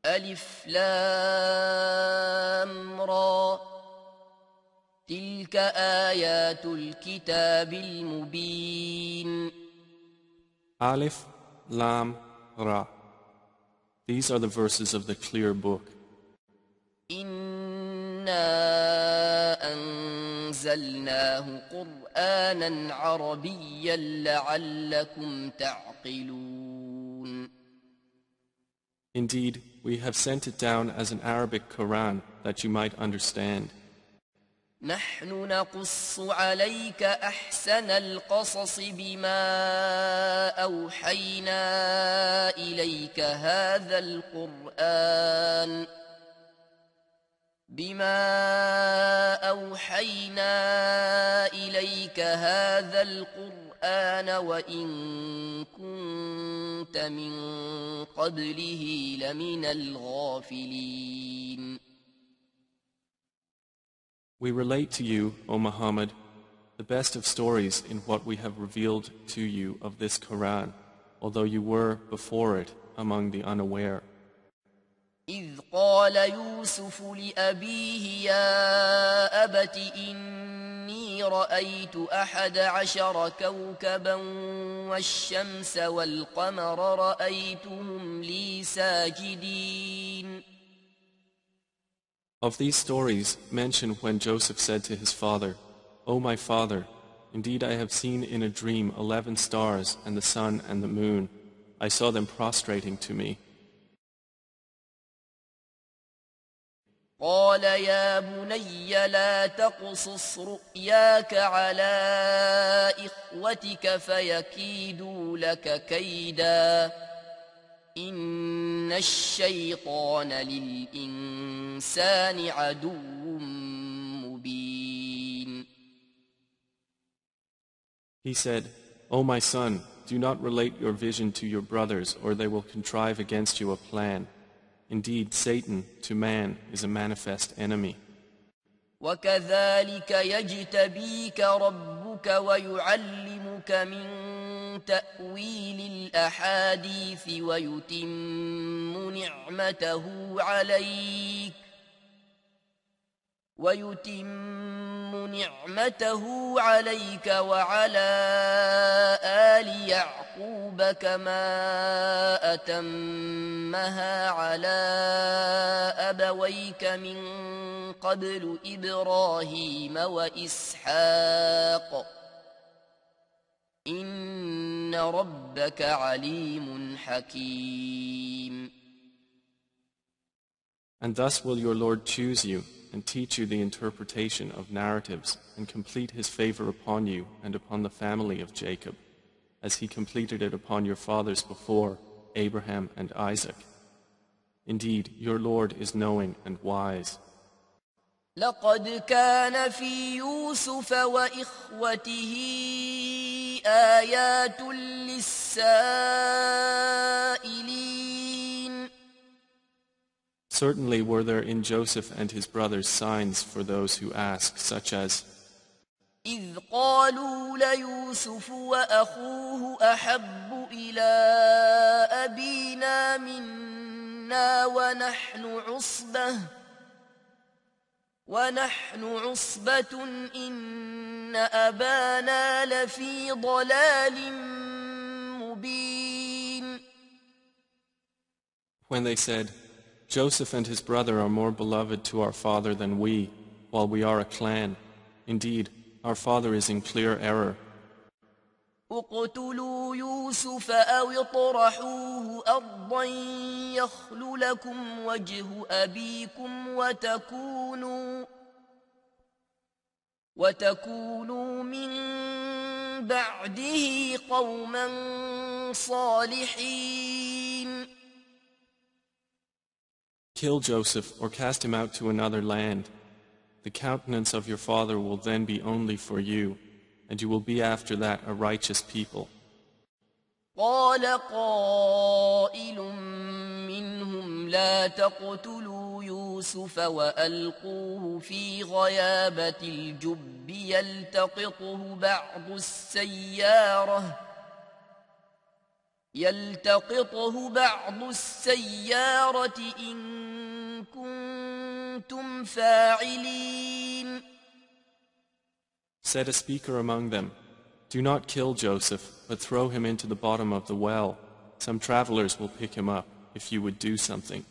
ألف لام را تلك آيات الكتاب المبين. Alif, Lam, Ra. These are the verses of the clear book. إنا أنزلناه قرآنا عربيا لعلكم تعقلون. Indeed, we have sent it down as an Arabic Quran that you might understand. نحن نقص عليك أحسن القصص بما أوحينا إليك هذا القرآن وإن كنت من قبله لمن الغافلين. We relate to you, O Muhammad, the best of stories in what we have revealed to you of this Quran, although you were before it among the unaware. إذ قال يوسف لأبيه يا أبت إني رأيت 11 كوكبا والشمس والقمر رأيتهم لي ساجدين. Of these stories, mention when Joseph said to his father, O my father, indeed I have seen in a dream 11 stars and the sun and the moon. I saw them prostrating to me. قال يا بني لا تقصص رؤياك على إخوتك فيكيدوا لك كيدا إن الشيطان للإنسان عدو مبين. He said, O my son, do not relate your vision to your brothers, or they will contrive against you a plan. Indeed, Satan, to man, is a manifest enemy. وكذلك يجتبيك ربك ويعلمك من تأويل الأحاديث ويتم نعمته عليك وعلى آل يعقوب كما أتمها على أبويك من قبل إبراهيم وإسحاق إن ربك عليم حكيم. And thus will your Lord choose you and teach you the interpretation of narratives and complete his favor upon you and upon the family of Jacob, as he completed it upon your fathers before, Abraham and Isaac. Indeed, your Lord is knowing and wise. لقد كان في يوسف وإخوته آيات للسائلين. Certainly were there in Joseph and his brothers signs for those who ask, such as, إذ قالوا ليوسف وأخوه أحب إلى أبينا منا ونحن عصبة إن أبانا لفي ضلال مبين. when they said, Joseph and his brother are more beloved to our father than we, while we are a clan. Indeed, our father is in clear error. اقتلوا يوسف أو اطرحوه أرضا يخل لكم وجه أبيكم وتكونوا من بعده قوما صالحين. Kill Joseph or cast him out to another land. The countenance of your father will then be only for you, and you will be after that a righteous people. قال قائل منهم لا تقتلوا يوسف وألقوه في غيابة الجب يلتقطه بعض السيارة يلتقطه بعض السيارة إن كنتم فاعلين. Said a speaker among them, "Do not kill Joseph, but throw him into the bottom of the well. Some travelers will pick him up if you would do something."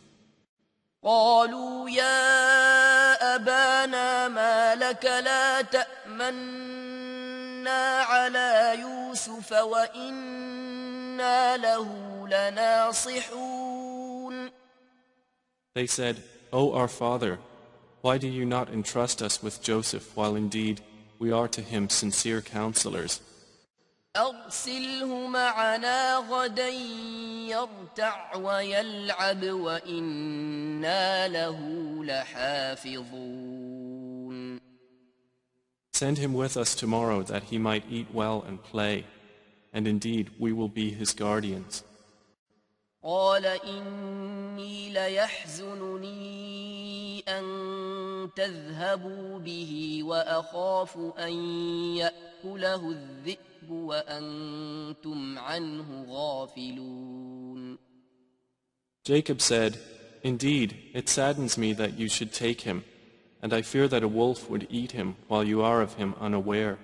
قالوا يا أبانا ما لك لا تأمنا على يوسف وإنا له لناصحون. They said, "O our father, why do you not entrust us with Joseph while indeed we are to him sincere counselors? أرسله معنا غدا يرتع ويلعب وإنا له لحافظون. Send him with us tomorrow that he might eat well and play, and indeed we will be his guardians." قال إني ليحزنني أن تذهبوا به وأخاف أن يأكله الذئب وأنتم عنه غافلون. Jacob said, "Indeed, it saddens me that you should take him, and I fear that a wolf would eat him while you are of him unaware."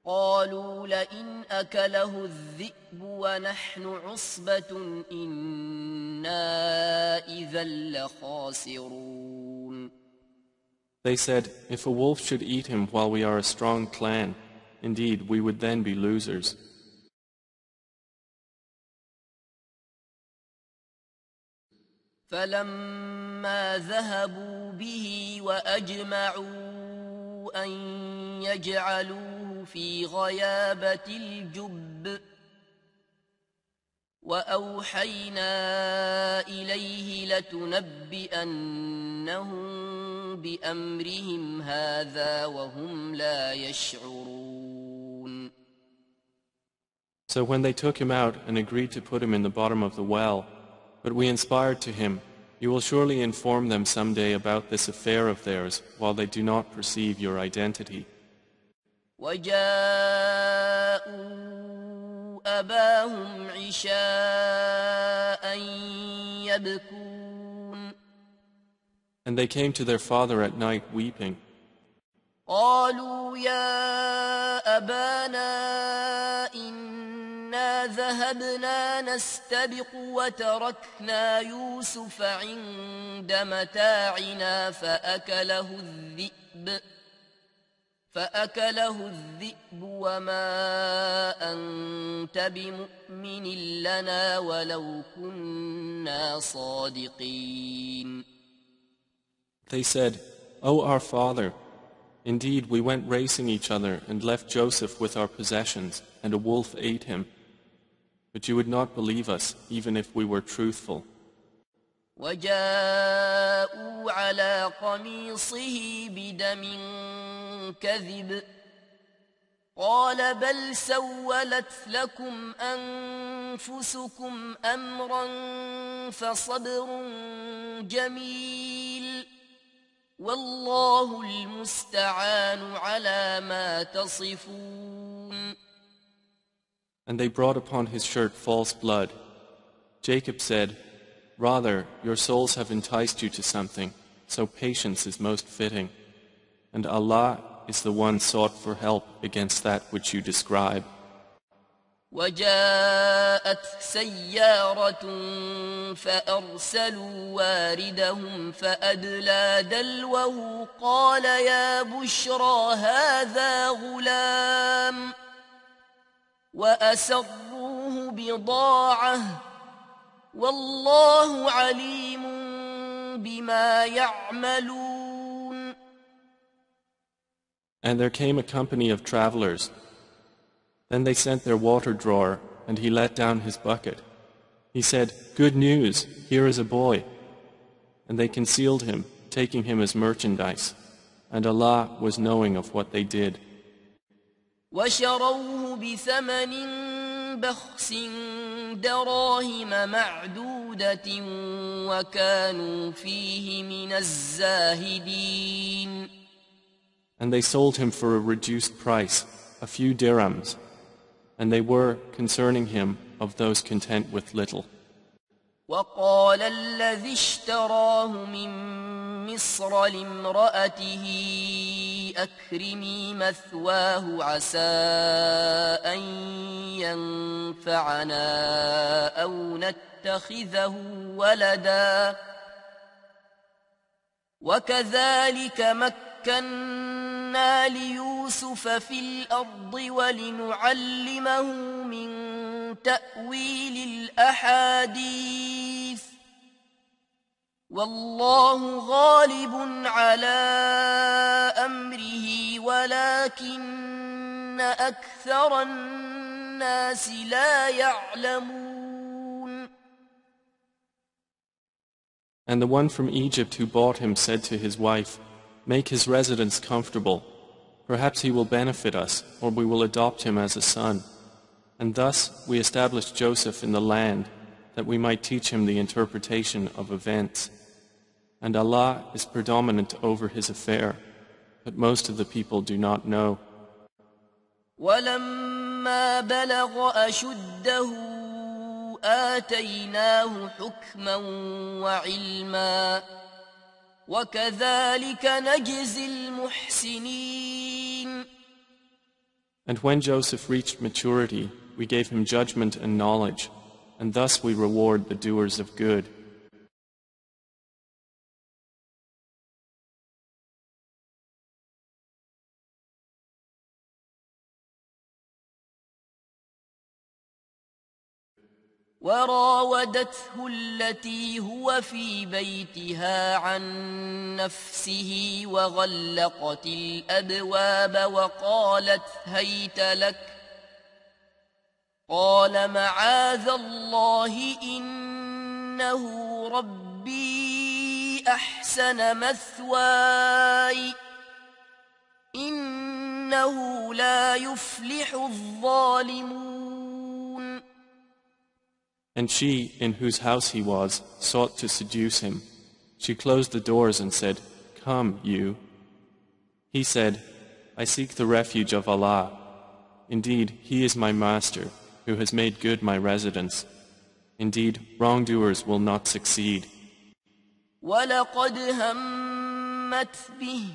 قالوا لئن أكله الذئب ونحن عصبة إنا إذا لخاسرون. They said, "If a wolf should eat him while we are a strong clan, indeed we would then be losers." فلما ذهبوا به وأجمعوا أن يجعلوه في غيابة الجب وأوحينا إليه لتنبئنهم بأمرهم هذا وهم لا يشعرون. So when they took him out and agreed to put him in the bottom of the well, but we inspired to him, "You will surely inform them someday about this affair of theirs while they do not perceive your identity." وجاءوا أباهم عشاء يبكون. And they came to their father at night weeping. قالوا يا أبانا إنا ذهبنا نستبق وتركنا يوسف عند متاعنا فأكله الذئب وما أنت بمؤمن لنا ولو كنا صادقين. They said, "O our father, indeed we went racing each other and left Joseph with our possessions, and a wolf ate him. But you would not believe us, even if we were truthful." وجاءوا على قميصه بدم كذب قال بل سولت لكم أنفسكم أمرا فصبر جميل والله المستعان على ما تصفون. And they brought upon his shirt false blood. Jacob said, "Rather, your souls have enticed you to something, so patience is most fitting. And Allah is the one sought for help against that which you describe." وجاءت سيارة فأرسلوا واردهم فأدلى دلوه قال يا بشرى هذا غلام وأسروه بضاعة والله عليم بما يعملون. And there came a company of travelers. Then they sent their water drawer, and he let down his bucket. He said, "Good news, here is a boy." And they concealed him, taking him as merchandise. And Allah was knowing of what they did. وشروه بثمن بخس دراهم معدودة وكانوا فيه من الزاهدين. And they sold him for a reduced price, a few dirhams, and they were, concerning him, of those content with little. وقال الذي اشتراه من مصر لامرأته أكرمي مثواه عسى أن ينفعنا أو نتخذه ولدا وكذلك مكنا ليوسف في الأرض ولنعلمه من تأويل الأحاديث والله غالب على أمره ولكن أكثر الناس لا يعلمون. And the one from Egypt who bought him said to his wife, "Make his residence comfortable. Perhaps he will benefit us, or we will adopt him as a son." And thus we established Joseph in the land, that we might teach him the interpretation of events. And Allah is predominant over his affair, but most of the people do not know. وَلَمَّا بَلَغَ أَشُدَّهُ آتَيْنَاهُ حُكْمًا وَعِلْمًا وَكَذَلِكَ نَجْزِي الْمُحْسِنِينَ. And when Joseph reached maturity, we gave him judgment and knowledge, and thus we reward the doers of good. وراودته التي هو في بيتها عن نفسه وغلقت الأبواب وقالت هيت لك قال معاذ الله إنه ربي أحسن مثواي إنه لا يفلح الظالمون. And she, in whose house he was, sought to seduce him. She closed the doors and said, "Come, you." He said, "I seek the refuge of Allah. Indeed, He is my Master, who has made good my residence. Indeed, wrongdoers will not succeed." وَلَقَدْ هَمَّتْ بِهِ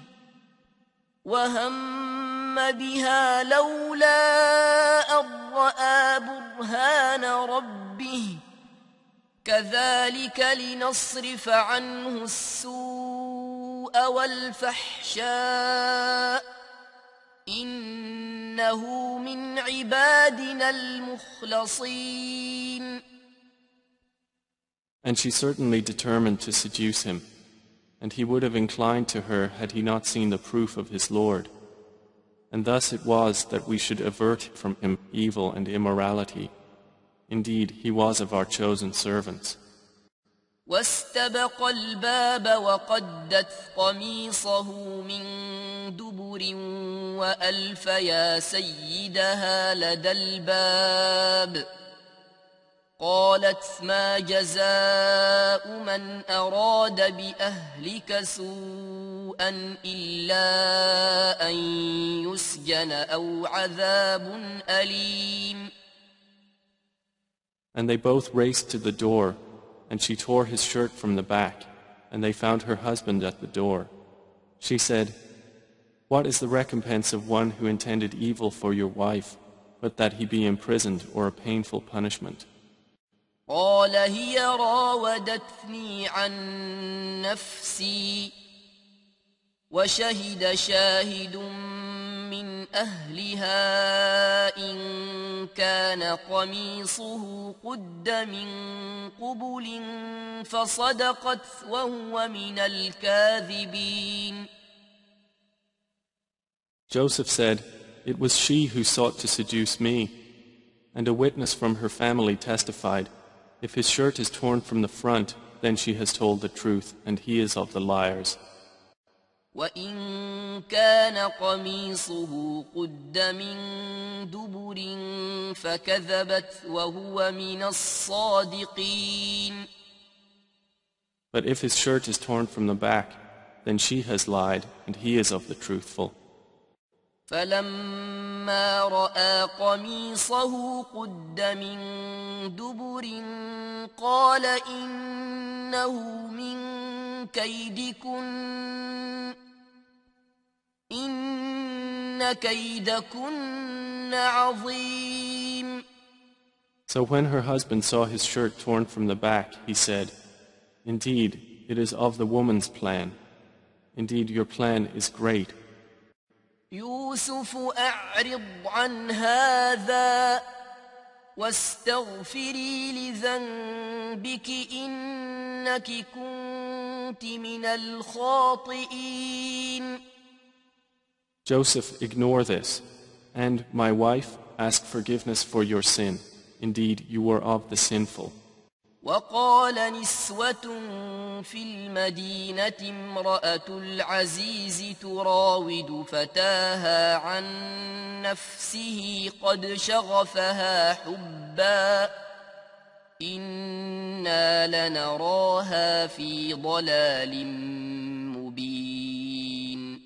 وَهَمَّ بِهَا لَوْلَا أَن رَّأَىٰ بُرْهَانَ رَبِّهِ كَذَلِكَ لِنَصْرِفَ عَنْهُ السُّوءَ وَالْفَحْشَاءَ إِنَّهُ مِنْ عِبَادِنَا الْمُخْلَصِينَ. And she certainly determined to seduce him, and he would have inclined to her had he not seen the proof of his Lord. And thus it was that we should avert from him evil and immorality. Indeed, he was of our chosen servants. واستبق الباب وقدت قميصه من دبر وألف يا سيدها لدى الباب قالت ما جزاء من أراد بأهلك سوءا إلا أن يسجن أو عذاب أليم. And they both raced to the door, and she tore his shirt from the back, and they found her husband at the door. She said, "What is the recompense of one who intended evil for your wife, but that he be imprisoned or a painful punishment?" قال هي راودتني عن نفسي وشهد شاهد من أهلها إن كان قميصه قد من قبل فصدقت وهو من الكاذبين. Joseph said, "It was she who sought to seduce me." And a witness from her family testified, "If his shirt is torn from the front, then she has told the truth, and he is of the liars." وَإِن كَانَ قَمِيصُهُ قُدَّ مِن دُبُرٍ فَكَذَبَتْ وَهُوَ مِنَ الصَّادِقِينَ. But if his shirt is torn from the back, then she has lied, and he is of the truthful. فلما رأى قميصه قد من دبر قال إنه من كيدكن إن كيدكن عظيم. So when her husband saw his shirt torn from the back, he said, "Indeed, it is of the woman's plan. Indeed, your plan is great." يوسف أعرض عن هذا واستغفري لذنبك إنك كنت من الخاطئين. Joseph, ignore this, and my wife, ask forgiveness for your sin. Indeed, you were of the sinful. وقال نسوة في المدينة امرأة العزيز تراود فتاها عن نفسه قد شغفها حبا إنا لنراها في ضلال مبين.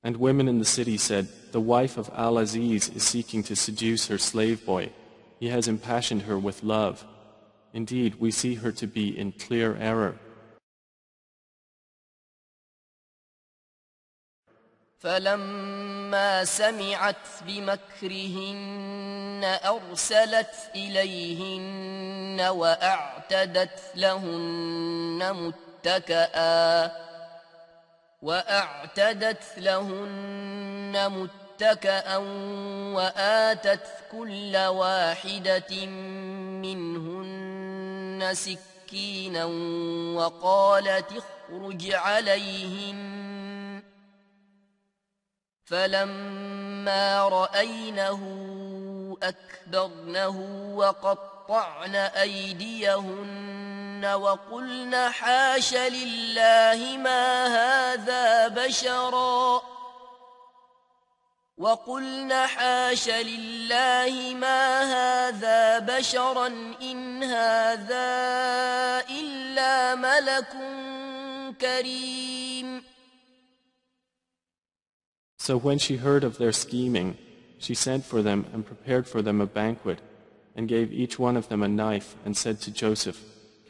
And women in the city said, "The wife of Al-Aziz is seeking to seduce her slave boy. He has impassioned her with love. Indeed, we see her to be in clear error." فلما سمعت بمكرهن أرسلت إليهن وأعتدت لهن متكأ وآتت كل واحدة منهن سكينا وقالت اخرج عليهن فلما رأينه أكبرنه وقطعن أيديهن وقلن حاش لله ما هذا بشرا إن هذا إلا ملك كريم. So when she heard of their scheming, she sent for them and prepared for them a banquet, and gave each one of them a knife, and said to Joseph,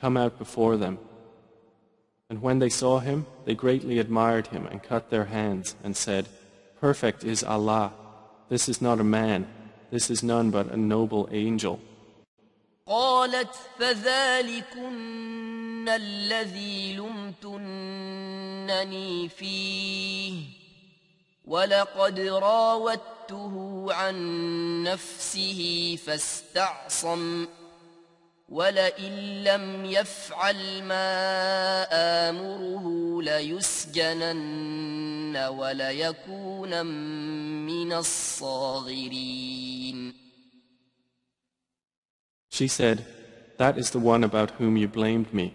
"Come out before them." And when they saw him, they greatly admired him and cut their hands, and said, "Perfect is Allah. This is not a man. This is none but a noble angel." قالت فذلكن الذي لمتنني فيه ولقد راودته عن نفسه فاستعصم ولئن لم يفعل ما آمره ليسجنن وليكون من الصاغرين. She said, "That is the one about whom you blamed me,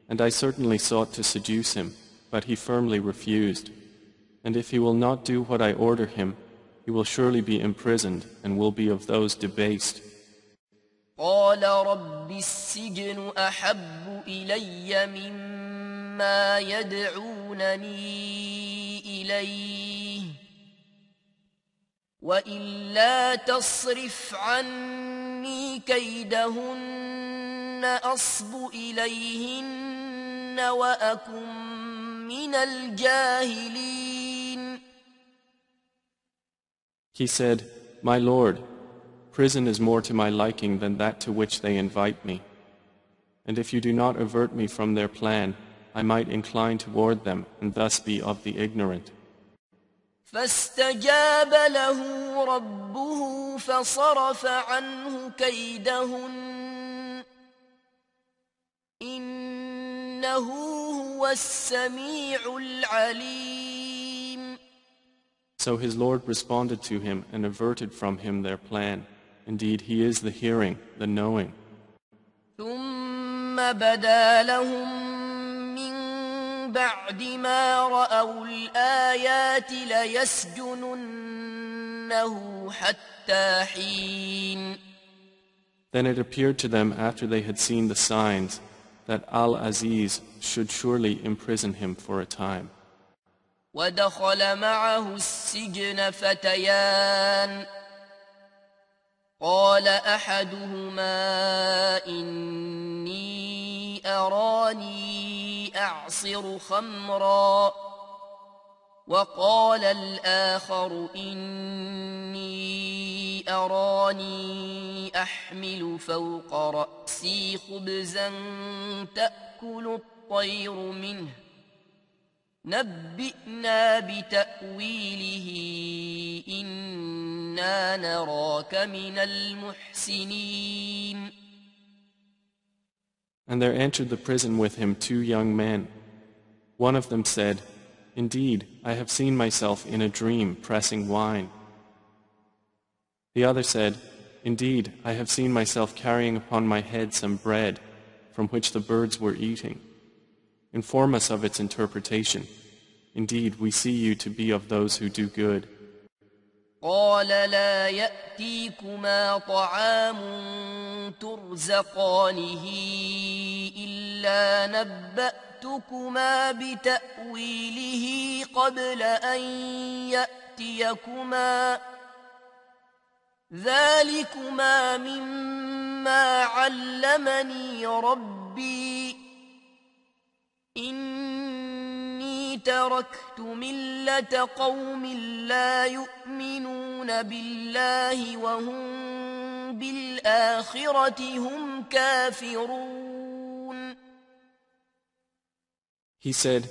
and I certainly sought to seduce him, but he firmly refused. And if he will not do what I order him, he will surely be imprisoned and will be of those debased." قال رب السجن أحب إلي مما يدعونني إليه وإلا تصرف عني كيدهن أصب إليهن وأكن من الجاهلين. He said, "My Lord, prison is more to my liking than that to which they invite me. And if you do not avert me from their plan, I might incline toward them and thus be of the ignorant." فاستجاب له ربه فصرف عنه كيدهن إنه هو السميع العليم. So his Lord responded to him and averted from him their plan. Indeed, he is the hearing, the knowing. ثم بدا لهم من بعد ما رأوا الآيات ليسجننه حتى حين. Then it appeared to them after they had seen the signs that Al-Aziz should surely imprison him for a time. ودخل معه السجن فتيان قال أحدهما إني أراني أعصر خمرا وقال الآخر إني أراني أحمل فوق رأسي خبزا تأكل الطير منه نبئنا بتأويله إنا نراك من المحسنين. And there entered the prison with him 2 young men. One of them said, "Indeed, I have seen myself in a dream pressing wine." The other said, "Indeed, I have seen myself carrying upon my head some bread from which the birds were eating. Inform us of its interpretation. Indeed, we see you to be of those who do good." قال لا يأتيكما طعام ترزقانه إلا نبأتكما بتأويله قبل أن يأتيكما ذلكما مما علمني ربي إني تركت ملة قوم لا يؤمنون بالله وهم بالآخرة هم كافرون. He said,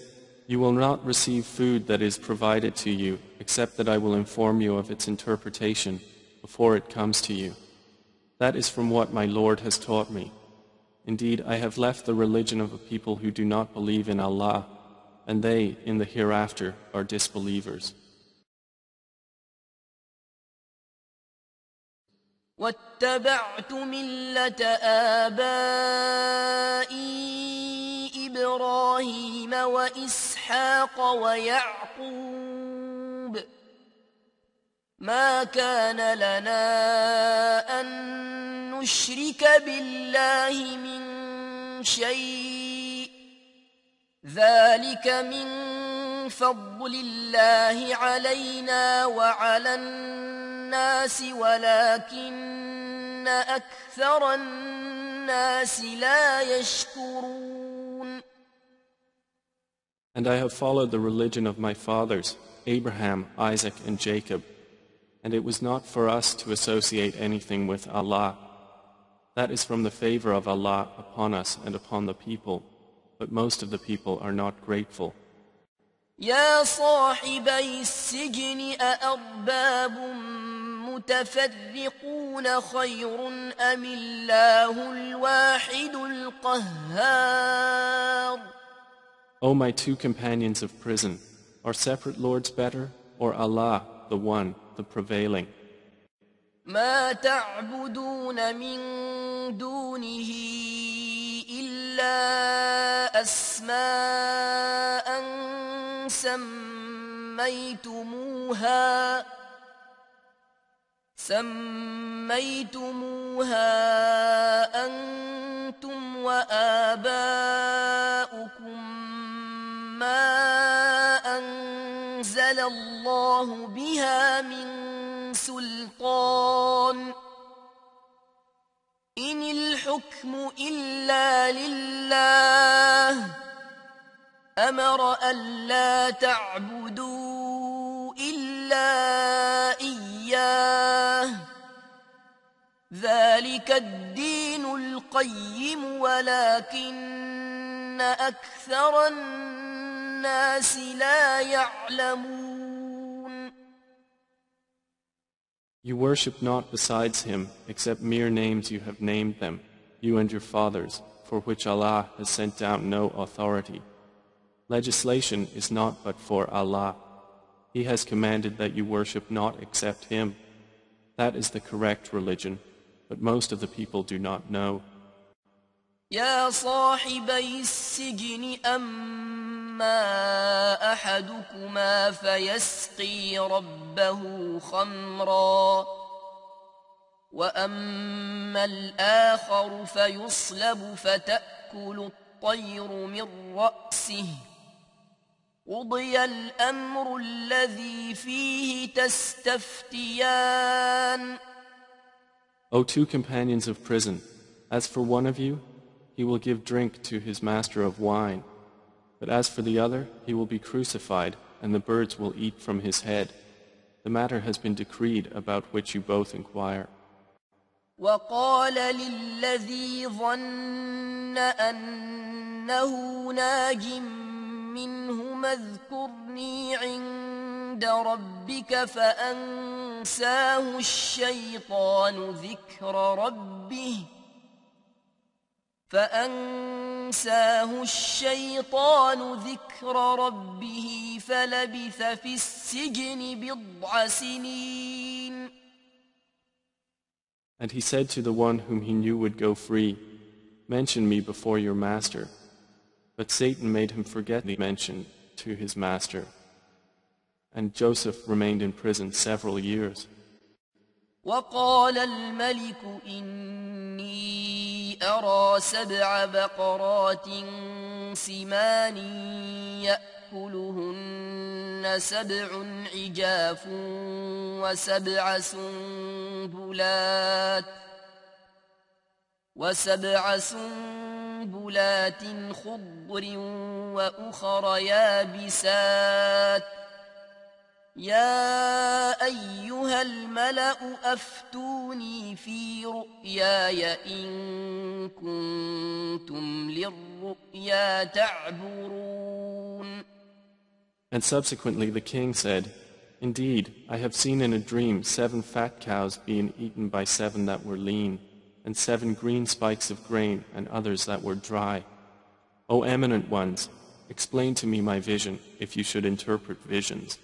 "You will not receive food that is provided to you except that I will inform you of its interpretation before it comes to you. That is from what my Lord has taught me. Indeed, I have left the religion of a people who do not believe in Allah, and they, in the hereafter, are disbelievers." واتبعت ملة آبائي إبراهيم وإسحاق ويعقوب ما كان لنا أن نشرك بالله من شيء ذلك من فضل الله علينا وعلى الناس ولكن أكثر الناس لا يشكرون. And I have followed the religion of my fathers, Abraham, Isaac, and Jacob, and it was not for us to associate anything with Allah. That is from the favor of Allah upon us and upon the people, but most of the people are not grateful. يا صاحبي السجن أأرباب متفرقون خير أم الله الواحد القهار. O my 2 companions of prison, are separate lords better, or Allah, the one, the prevailing? ما تعبدون من دونه إلا أسماء سميتموها أنتم وآباؤكم ما أنزل الله بها من سلطان إن الحكم إلا لله أمر ألا تعبدوا إلا إياه ذلك الدين القيم ولكن أكثر الناس لا يعلمون. You worship not besides him except mere names you have named them, you and your fathers, for which Allah has sent down no authority. Legislation is not but for Allah. He has commanded that you worship not except Him. That is the correct religion, but most of the people do not know. يا صاحبي السجن أما أحدكما فيسقي ربه خمرا وأما الآخر فيصلب فتأكل الطير من رأسه قضي الأمر الذي فيه تستفتيان. O two companions of prison, as for one of you, he will give drink to his master of wine, but as for the other, he will be crucified, and the birds will eat from his head. The matter has been decreed about which you both inquire. وقال للذي ظن أنه ناج منهما اذكرني عند ربك فأنساه الشيطان ذكر ربه فلبث في السجن بضع سنين. And he said to the one whom he knew would go free, "Mention me before your master." But Satan made him forget the mention to his master. And Joseph remained in prison several years. وقال الملك إني أرى 7 بقرات سمان يأكلهن 7 عجاف وسبع سنبلات خضر وأخر يابسات يا أيها الملأ أفتوني في رؤياي إن كنتم للرؤيا تعبرون. And subsequently the king said, "Indeed, I have seen in a dream 7 fat cows being eaten by 7 that were lean, and 7 green spikes of grain and others that were dry. O eminent ones, explain to me my vision if you should interpret visions."